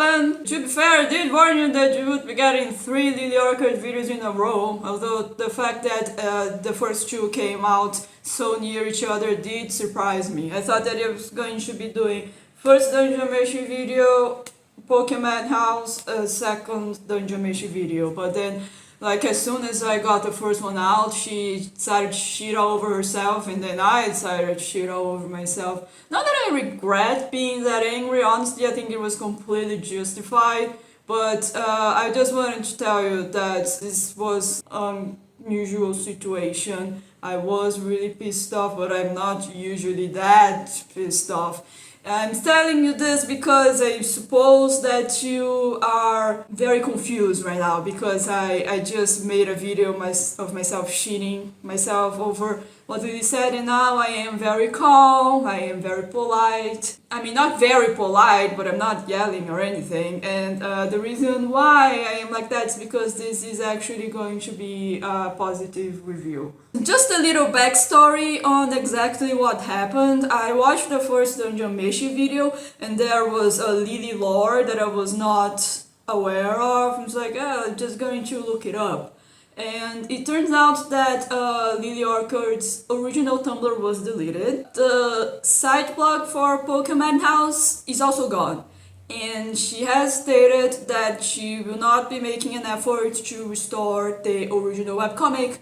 happen. To be fair, I did warn you that you would be getting 3 Lily Orchard videos in a row, although the fact that the first 2 came out so near each other did surprise me. I thought that I was going to be doing first Dungeon Meshi video, Poke-Madhouse, second Dungeon Meshi video, but then like as soon as I got the first one out, she decided to shit all over herself, and then I decided to shit all over myself. Not that I regret being that angry, honestly, I think it was completely justified, but I just wanted to tell you that this was an unusual situation. I was really pissed off, but I'm not usually that pissed off. I'm telling you this because I suppose that you are very confused right now, because I just made a video of myself shitting myself over what Lily said, and now I am very calm, I am very polite. I mean, not very polite, but I'm not yelling or anything, and the reason why I am like that is because this is actually going to be a positive review. Just a little backstory on exactly what happened. I watched the first Dungeon Meshi video, and there was a Lily lore that I was not aware of. I was like, oh, I'm just going to look it up. And it turns out that Lily Orchard's original Tumblr was deleted. The site blog for Poke-Madhouse is also gone. And she has stated that she will not be making an effort to restore the original webcomic.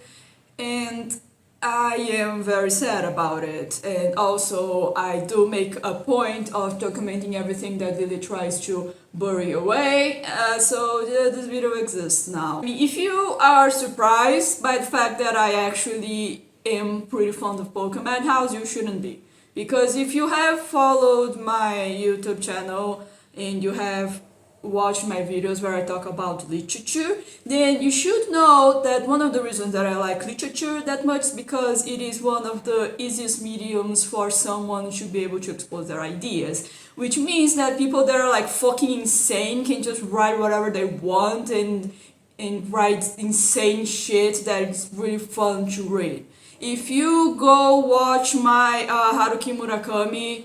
And I am very sad about it, and also I do make a point of documenting everything that Lily tries to bury away, so this video exists now. I mean, if you are surprised by the fact that I actually am pretty fond of Poke-Madhouse, you shouldn't be. Because if you have followed my YouTube channel and you have watch my videos where I talk about literature, then you should know that one of the reasons that I like literature that much is because it is one of the easiest mediums for someone to be able to expose their ideas, which means that people that are like fucking insane can just write whatever they want and write insane shit that is really fun to read. If you go watch my Haruki Murakami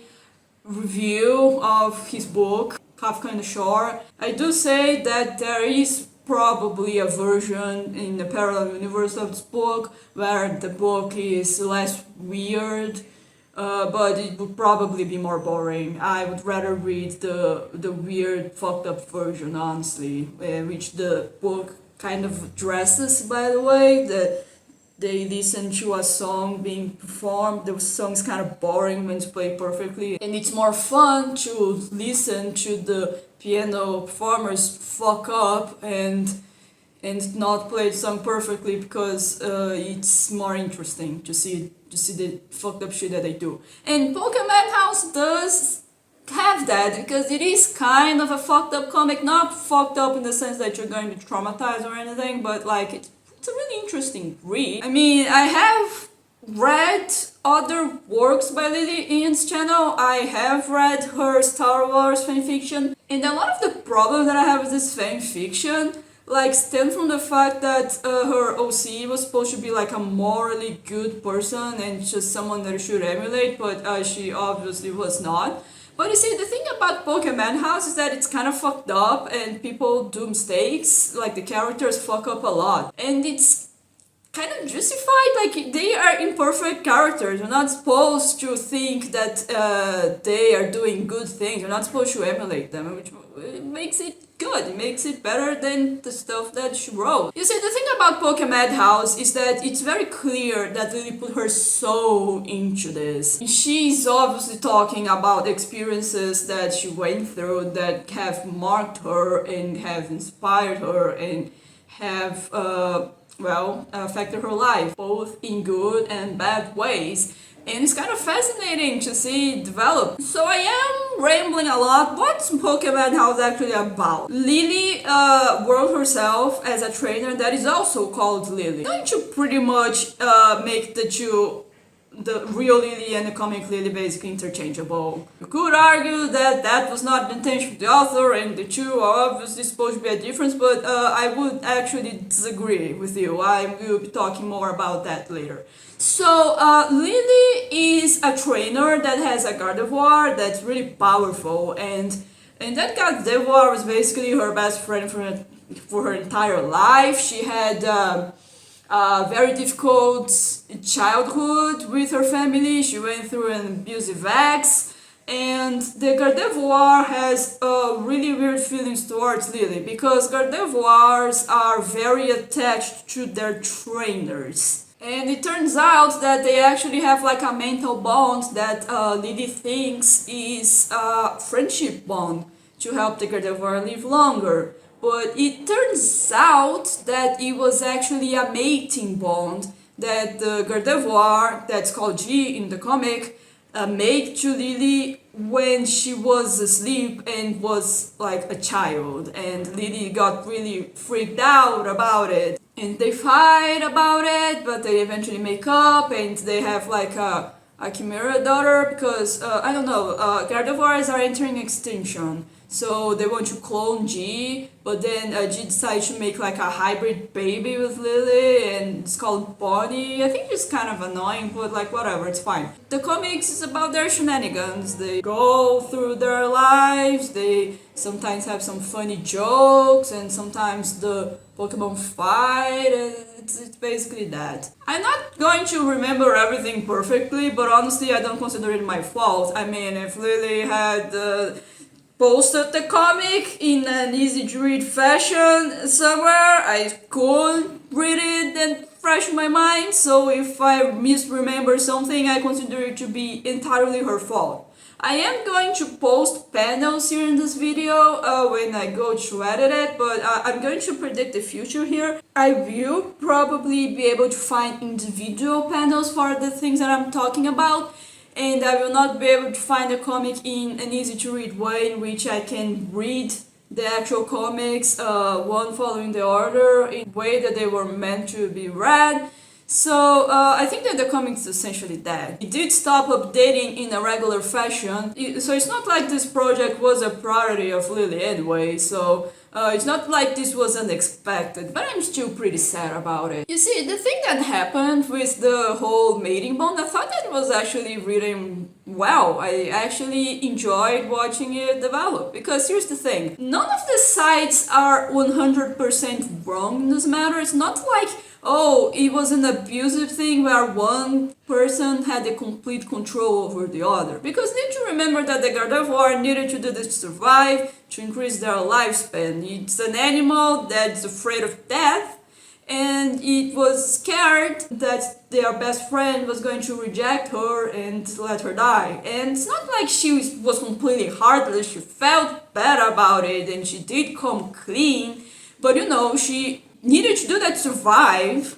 review of his book Kafka on the Shore, I do say that there is probably a version in the parallel universe of this book where the book is less weird, but it would probably be more boring. I would rather read the weird, fucked up version, honestly, which the book kind of addresses, by the way, that they listen to a song being performed. The song is kind of boring when it's played perfectly, and it's more fun to listen to the piano performers fuck up and not play the song perfectly, because it's more interesting to see the fucked up shit that they do. And Poke-Madhouse does have that, because it is kind of a fucked up comic, not fucked up in the sense that you're going to be traumatized or anything, but like it's a really interesting read. I mean, I have read other works by Lily Ian's channel. I have read her Star Wars fanfiction, and a lot of the problem that I have with this fanfiction like stem from the fact that her OC was supposed to be like a morally good person and just someone that you should emulate, but she obviously was not. But you see, the thing about Poke-Madhouse is that it's kind of fucked up and people do mistakes, like the characters fuck up a lot. And it's kind of justified, like they are imperfect characters. You're not supposed to think that they are doing good things. You're not supposed to emulate them, which makes it good. It makes it better than the stuff that she wrote. You see, the thing about Poke-Madhouse is that it's very clear that Lily put her soul into this. She's obviously talking about experiences that she went through that have marked her and have inspired her and have affected her life, both in good and bad ways. And it's kind of fascinating to see it develop. So I am rambling a lot. What's Poke-Madhouse actually about? Lily wrote herself as a trainer that is also called Lily. Don't you pretty much make the real Lily and the comic Lily basically interchangeable? You could argue that that was not the intention of the author and the two are obviously supposed to be a difference, but I would actually disagree with you. I will be talking more about that later. So Lily is a trainer that has a Gardevoir that's really powerful, and And that Gardevoir was basically her best friend for her entire life. She had a very difficult childhood with her family. She went through an abusive ex. And the Gardevoir has really weird feelings towards Lily because Gardevoirs are very attached to their trainers. And it turns out that they actually have like a mental bond that Lily thinks is a friendship bond to help the Gardevoir live longer. But it turns out that it was actually a mating bond that the Gardevoir, that's called G in the comic, made to Lily when she was asleep and was like a child, and Lily got really freaked out about it, and they fight about it, but they eventually make up, and they have like a chimera daughter because I don't know, Gardevoirs are entering extinction. So they want to clone G, but then G decides to make like a hybrid baby with Lily, and it's called Bonnie. I think it's kind of annoying, but like whatever, it's fine. The comics is about their shenanigans. They go through their lives, they sometimes have some funny jokes, and sometimes the Pokemon fight, and it's basically that. I'm not going to remember everything perfectly, but honestly I don't consider it my fault. I mean, if Lily had posted the comic in an easy to read fashion somewhere, I could read it and fresh my mind, so if I misremember something, I consider it to be entirely her fault. I am going to post panels here in this video when I go to edit it, but I'm going to predict the future here. I will probably be able to find individual panels for the things that I'm talking about, and I will not be able to find a comic in an easy to read way in which I can read the actual comics one following the order in a way that they were meant to be read. So I think that the comics is essentially dead. It did stop updating in a regular fashion, so it's not like this project was a priority of Lily anyway, so it's not like this was unexpected, but I'm still pretty sad about it. You see, the thing that happened with the whole mating bond, I thought that was actually written well. I actually enjoyed watching it develop, because here's the thing, none of the sides are 100% wrong in this matter. It's not like, oh, it was an abusive thing where one person had the complete control over the other. Because need to remember that the Gardevoir needed to do this to survive, to increase their lifespan. It's an animal that's afraid of death, and it was scared that their best friend was going to reject her and let her die. And it's not like she was completely heartless, she felt bad about it and she did come clean, but you know, she needed to do that to survive.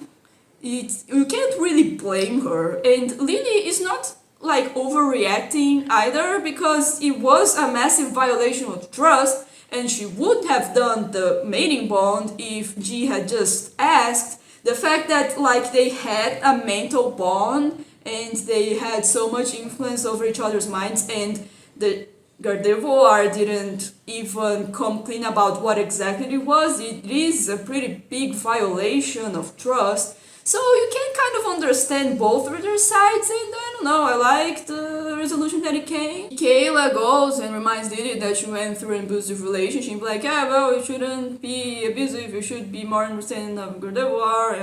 You can't really blame her. And Lily is not like overreacting either, because it was a massive violation of trust, and she would have done the mating bond if G had just asked. The fact that like they had a mental bond and they had so much influence over each other's minds, and the Gardevoir didn't even come clean about what exactly it was, it is a pretty big violation of trust. So you can kind of understand both of their sides, and I don't know, I like the resolution that it came. Kayla goes and reminds Lily that she went through an abusive relationship, like, yeah, well, you shouldn't be abusive, you should be more understanding of Gardevoir,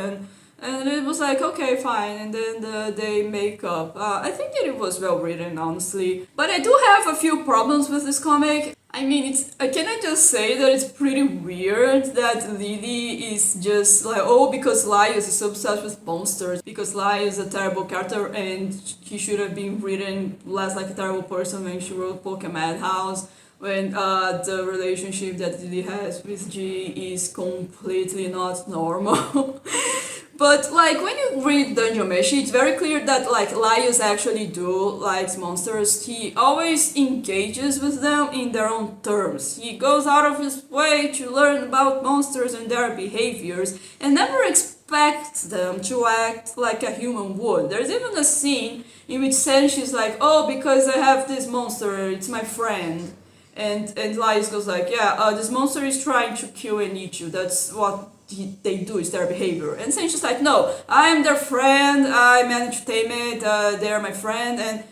and it was like, okay, fine, and then they make up. I think that it was well written, honestly. But I do have a few problems with this comic. I mean, can I just say that it's pretty weird that Lily is just like, oh, because Laius is so obsessed with monsters, because Laius is a terrible character and he should have been written less like a terrible person when she wrote Poke-Madhouse, when the relationship that Lily has with G is completely not normal. But like when you read Dungeon Meshi, it's very clear that like Laius actually likes monsters. He always engages with them in their own terms. He goes out of his way to learn about monsters and their behaviors, and never expects them to act like a human would. There's even a scene in which Senshi is like, oh, because I have this monster, it's my friend. And Laius goes like, yeah, this monster is trying to kill and eat you. That's what they do, is their behavior. And Senshi's like, no, I'm their friend, I managed to tame it, they're my friend. And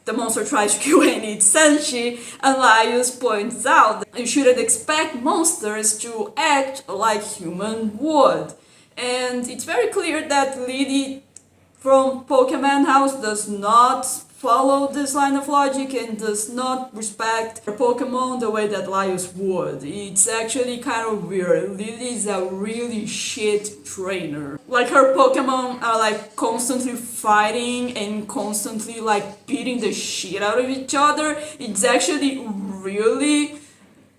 the monster tries to kill and eat Senshi, and Laius points out that you shouldn't expect monsters to act like human would. And it's very clear that Lily from Poke-Madhouse does not follow this line of logic and does not respect her Pokemon the way that Laius would. It's actually kind of weird. Lily is a really shit trainer. Like, her Pokemon are like constantly fighting and constantly like beating the shit out of each other. It's actually really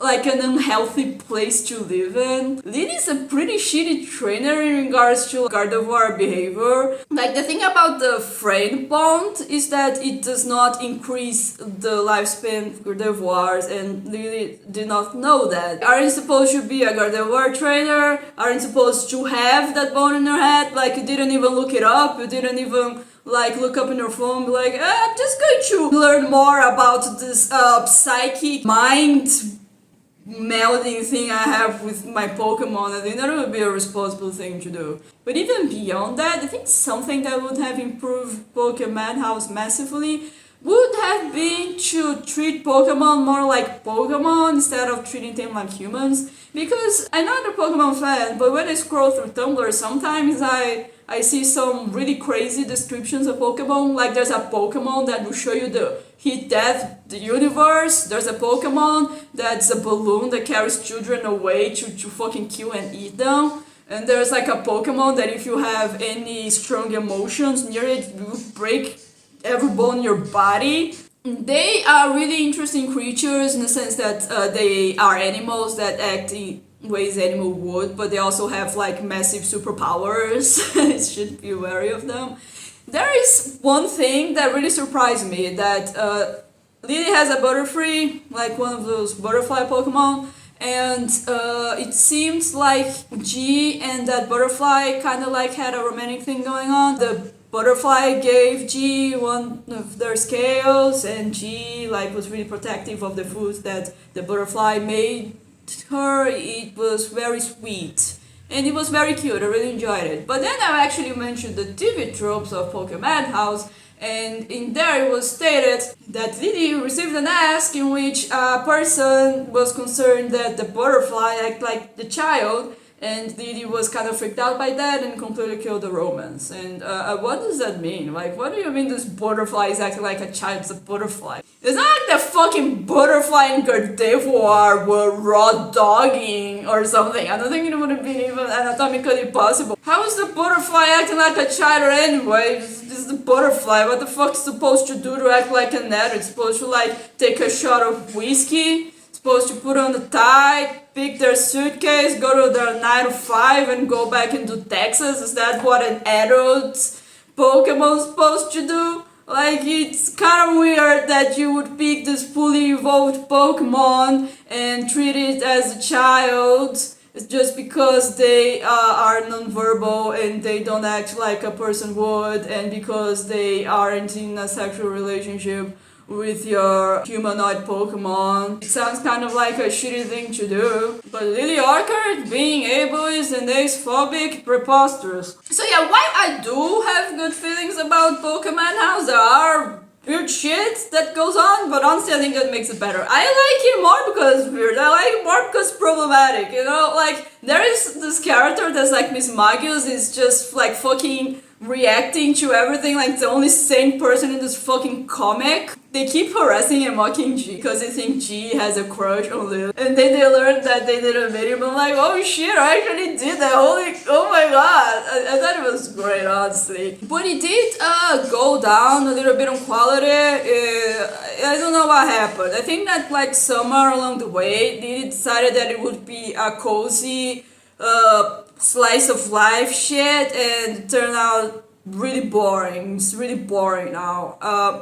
like an unhealthy place to live in. Lily's a pretty shitty trainer in regards to Gardevoir behavior. Like, the thing about the friend bond is that it does not increase the lifespan of Gardevoirs, and Lily did not know that. Aren't you supposed to be a Gardevoir trainer? Aren't you supposed to have that bone in your head? Like, you didn't even look it up, you didn't even like look up in your phone, be like, I'm just going to learn more about this psychic mind melding thing I have with my Pokemon. I think that would be a responsible thing to do. But even beyond that, I think something that would have improved Poke-Madhouse massively would have been to treat Pokemon more like Pokemon instead of treating them like humans. Because I'm not a Pokemon fan, but when I scroll through Tumblr, sometimes I see some really crazy descriptions of Pokemon. Like, there's a Pokemon that will show you the heat death, the universe. There's a Pokemon that's a balloon that carries children away to fucking kill and eat them. And there's like a Pokemon that if you have any strong emotions near it, it will break every bone in your body. They are really interesting creatures in the sense that they are animals that act in ways animal would, but they also have like massive superpowers. You should be wary of them. There is one thing that really surprised me, that Lily has a Butterfree, like one of those butterfly Pokemon, and it seems like G and that butterfly kind of like had a romantic thing going on. The butterfly gave G one of their scales, and G like was really protective of the foods that the butterfly made her. It was very sweet. And it was very cute, I really enjoyed it. But then I actually mentioned the TV tropes of Poke-Madhouse, and in there it was stated that Lily received an ask in which a person was concerned that the butterfly acted like the child, and Lily was kind of freaked out by that and completely killed the romance. And what does that mean? Like, what do you mean this butterfly is acting like a child? It's a butterfly. It's not like the fucking butterfly in Gardevoir were raw dogging or something. I don't think it would have been even anatomically possible. How is the butterfly acting like a child anyway? This is the butterfly. What the fuck is supposed to do to act like an adult? It's supposed to like take a shot of whiskey? Supposed to put on the tie, pick their suitcase, go to their 9 to 5 and go back into Texas? Is that what an adult Pokemon's supposed to do? Like, it's kind of weird that you would pick this fully evolved Pokemon and treat it as a child just because they are non-verbal and they don't act like a person would, and because they aren't in a sexual relationship with your humanoid Pokemon. It sounds kind of like a shitty thing to do. But Lily Orchard being ableist and ace-phobic, preposterous. So yeah, while I do have good feelings about Poke-Madhouse, there are weird shit that goes on, but honestly I think that makes it better. I like it more because it's weird. I like it more because it's problematic, you know? Like, there is this character that's like Miss Magius is just like fucking reacting to everything like the only sane person in this fucking comic. They keep harassing and mocking G because they think G has a crush on Lily. And then they learn that they did a video, but I'm like, oh shit, I actually did that. Oh my god. I thought it was great, honestly. But it did go down a little bit on quality. I don't know what happened. I think that like somewhere along the way, they decided that it would be a cozy slice of life shit, and it turned out really boring. It's really boring now.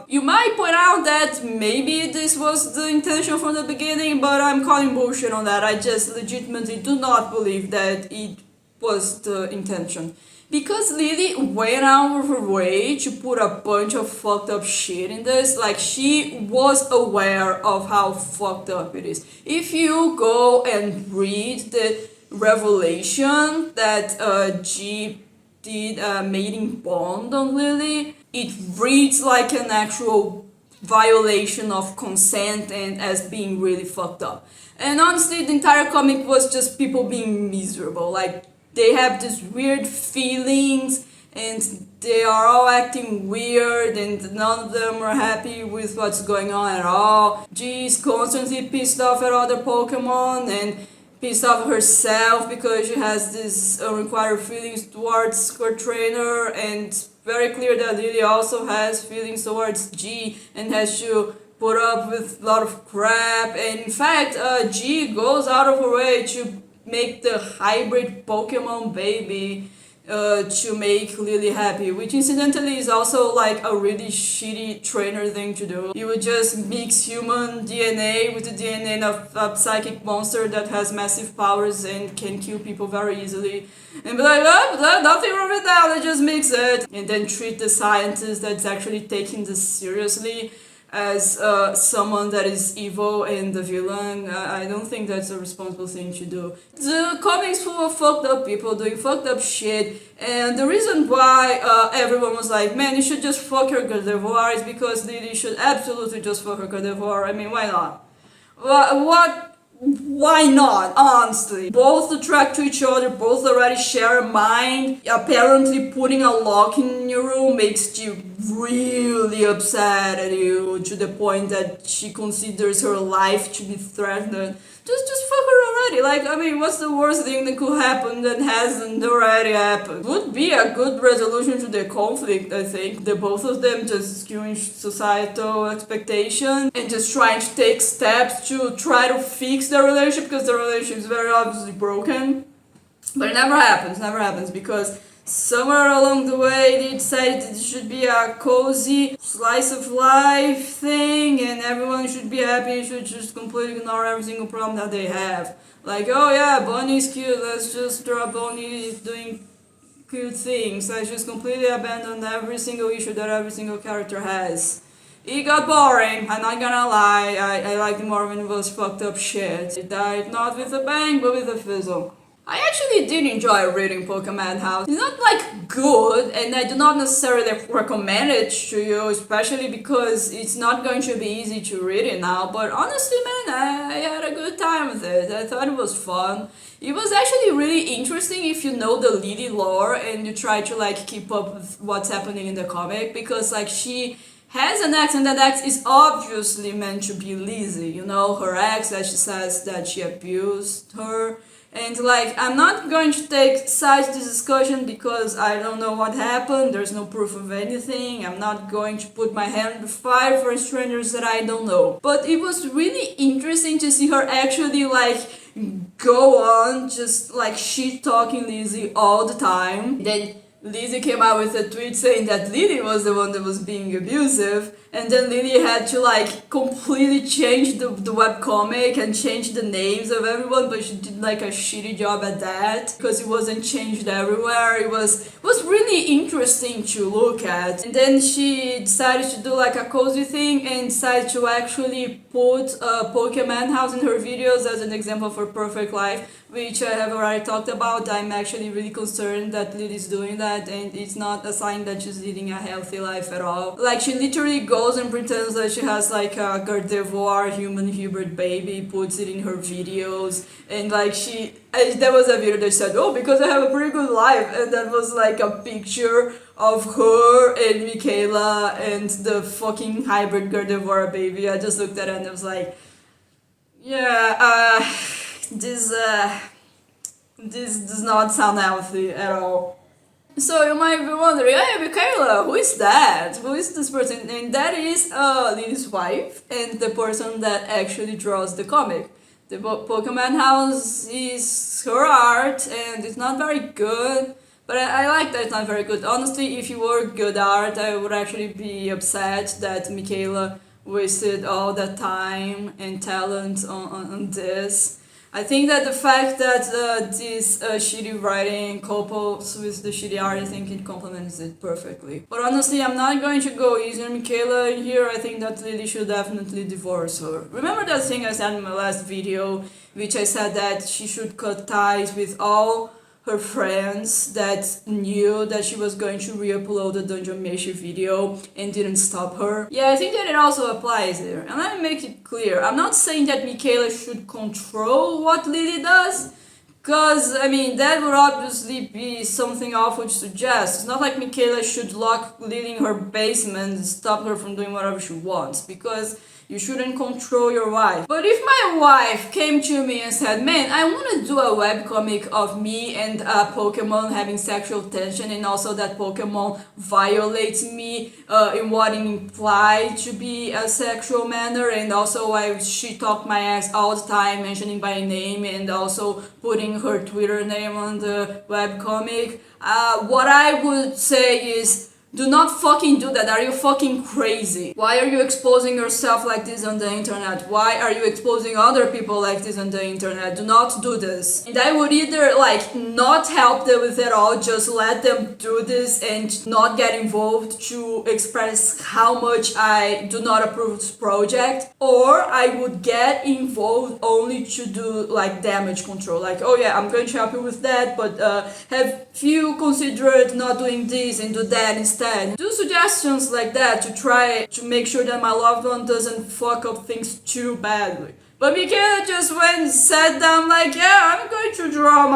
You might point out that maybe this was the intention from the beginning, but I'm calling bullshit on that. I just legitimately do not believe that it was the intention. Because Lily went out of her way to put a bunch of fucked up shit in this, like, she was aware of how fucked up it is. If you go and read the revelation that G did a mating bond on Lily, it reads like an actual violation of consent and as being really fucked up. And honestly, the entire comic was just people being miserable. Like, they have these weird feelings and they are all acting weird and none of them are happy with what's going on at all. G is constantly pissed off at other Pokemon and pissed off herself because she has these unrequited feelings towards her trainer, and very clear that Lily also has feelings towards G and has to put up with a lot of crap. And in fact, G goes out of her way to make the hybrid Pokemon baby to make Lily happy, which incidentally is also like a really shitty trainer thing to do. You would just mix human DNA with the DNA of a psychic monster that has massive powers and can kill people very easily, and be like, oh, nothing wrong with that, let's just mix it, and then treat the scientist that's actually taking this seriously as someone that is evil and the villain. I don't think that's a responsible thing to do. The comic's full of fucked up people doing fucked up shit, and the reason why everyone was like, man, you should just fuck your Gardevoir is because Lily should absolutely just fuck her Gardevoir. I mean, why not? Why not, honestly? Both attract to each other, both already share a mind. Apparently putting a lock in your room makes you really upset at you to the point that she considers her life to be threatened. Just fuck her already. Like, I mean, what's the worst thing that could happen that hasn't already happened? Would be a good resolution to the conflict, I think. The both of them just skewing societal expectations and just trying to take steps to try to fix their relationship, because the relationship is very obviously broken. But it never happens because somewhere along the way they decided it should be a cozy slice of life thing and everyone should be happy, should just completely ignore every single problem that they have. Like, oh yeah, Bonnie's cute, let's just draw Bonnie doing cute things. Let's just completely abandon every single issue that every single character has. It got boring, I'm not gonna lie. I liked it more when it was fucked up shit. It died not with a bang, but with a fizzle. I actually did enjoy reading Poke-Madhouse. It's not like good, and I do not necessarily recommend it to you, especially because it's not going to be easy to read it now. But honestly, man, I had a good time with it. I thought it was fun. It was actually really interesting if you know the Lily lore and you try to like keep up with what's happening in the comic, because like she has an ex, and that ex is obviously meant to be Lizzie, you know, her ex that she says that she abused her. And like, I'm not going to take sides this discussion because I don't know what happened, there's no proof of anything, I'm not going to put my hand in the fire for strangers that I don't know. But it was really interesting to see her actually like go on just like shit talking Lizzie all the time. Then Lizzie came out with a tweet saying that Lily was the one that was being abusive, and then Lily had to like completely change the webcomic and change the names of everyone, but she did like a shitty job at that because it wasn't changed everywhere. It was really interesting to look at. And then she decided to do like a cozy thing and decided to actually put Poke-Madhouse in her videos as an example for perfect life, which I have already talked about. I'm actually really concerned that Lily's doing that, and it's not a sign that she's leading a healthy life at all. Like, she literally goes and pretends that she has like a Gardevoir human hybrid baby, puts it in her videos, and like there was a video that said, oh, because I have a pretty good life, and that was like a picture of her and Michaela and the fucking hybrid Gardevoir baby. I just looked at it and I was like, yeah, this does not sound healthy at all. So you might be wondering, hey Michaela, who is that? Who is this person? And that is Lily's wife and the person that actually draws the comic. The Poke-Madhouse is her art and it's not very good, but I like that it's not very good. Honestly, if it were good art, I would actually be upset that Michaela wasted all that time and talent on this. I think that the fact that this shitty writing couples with the shitty art, I think it complements it perfectly. But honestly, I'm not going to go easy on Michaela here. I think that Lily should definitely divorce her. Remember that thing I said in my last video, which I said that she should cut ties with all her friends that knew that she was going to re-upload the Dungeon Meshi video and didn't stop her. Yeah, I think that it also applies there. And let me make it clear, I'm not saying that Michaela should control what Lily does, because, I mean, that would obviously be something awful to suggest. It's not like Michaela should lock Lily in her basement and stop her from doing whatever she wants, because you shouldn't control your wife. But if my wife came to me and said, man, I want to do a webcomic of me and a Pokemon having sexual tension, and also that Pokemon violates me in what it implied to be a sexual manner, and also she talked my ass all the time, mentioning by name, and also putting her Twitter name on the webcomic, what I would say is, do not fucking do that. Are you fucking crazy? Why are you exposing yourself like this on the internet? Why are you exposing other people like this on the internet? Do not do this. And I would either not help them with it all, just let them do this and not get involved to express how much I do not approve of this project, or I would get involved only to do damage control. Oh yeah, I'm going to help you with that, but have you considered not doing this and do that instead? Do suggestions like that to try to make sure that my loved one doesn't fuck up things too badly. But Michaela just went and sat down yeah, I'm going to draw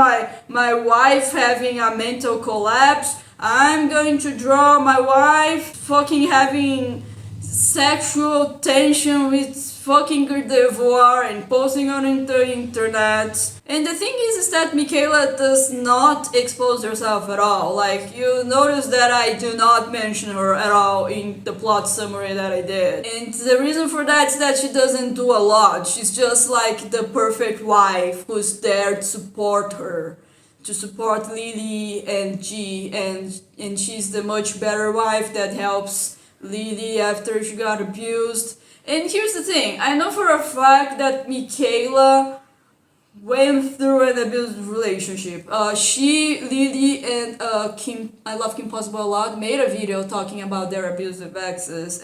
my wife having a mental collapse. I'm going to draw my wife fucking having sexual tension with fucking Gardevoir and posting on the internet. And the thing is that Michaela does not expose herself at all. You notice that I do not mention her at all in the plot summary that I did. And the reason for that is that she doesn't do a lot. She's just the perfect wife who's there to support her, to support Lily and G, and she's the much better wife that helps Lily after she got abused. And here's the thing, I know for a fact that Michaela went through an abusive relationship. Lily, and Kim, I love Kim Possible a lot, made a video talking about their abusive exes,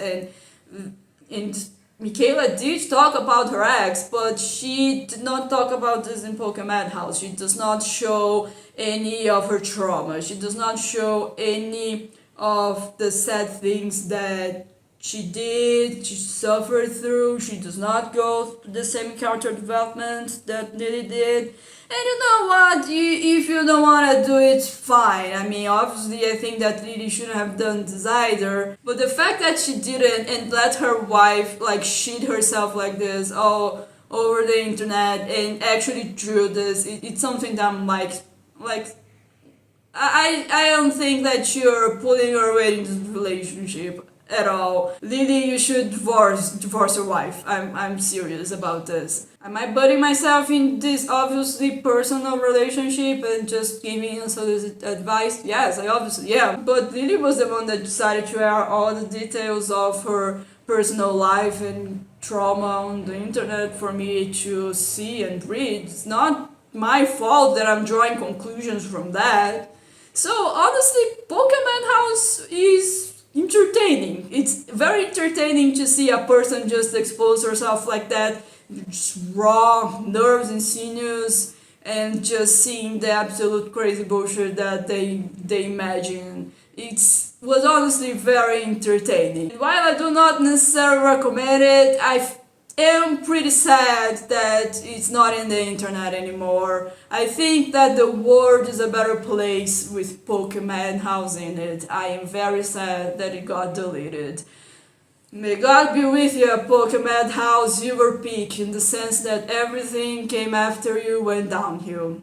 and Michaela did talk about her ex, but she did not talk about this in Poke-Madhouse. She does not show any of her trauma. She does not show any of the sad things that she suffered through. She does not go through the same character development that Lily did. And you know what? If you don't want to do it, fine. I mean, obviously, I think that Lily shouldn't have done this either. But the fact that she didn't and let her wife shit herself like this all over the internet and actually drew this, it's something that I'm I don't think that you're pulling her weight in this relationship at all. Lily, you should divorce your wife. I'm serious about this. Am I putting myself in this obviously personal relationship and just giving unsolicited advice? Yes, I obviously am. But Lily was the one that decided to air all the details of her personal life and trauma on the internet for me to see and read. It's not my fault that I'm drawing conclusions from that. So honestly, Poke-Madhouse is entertaining. It's very entertaining to see a person just expose herself like that, just raw nerves and sinews, and just seeing the absolute crazy bullshit that they imagine. It was honestly very entertaining. While I do not necessarily recommend it, I am pretty sad that it's not in the internet anymore. I think that the world is a better place with Poke-Madhouse in it. I am very sad that it got deleted. May God be with you, Poke-Madhouse. You were peak in the sense that everything came after you went downhill.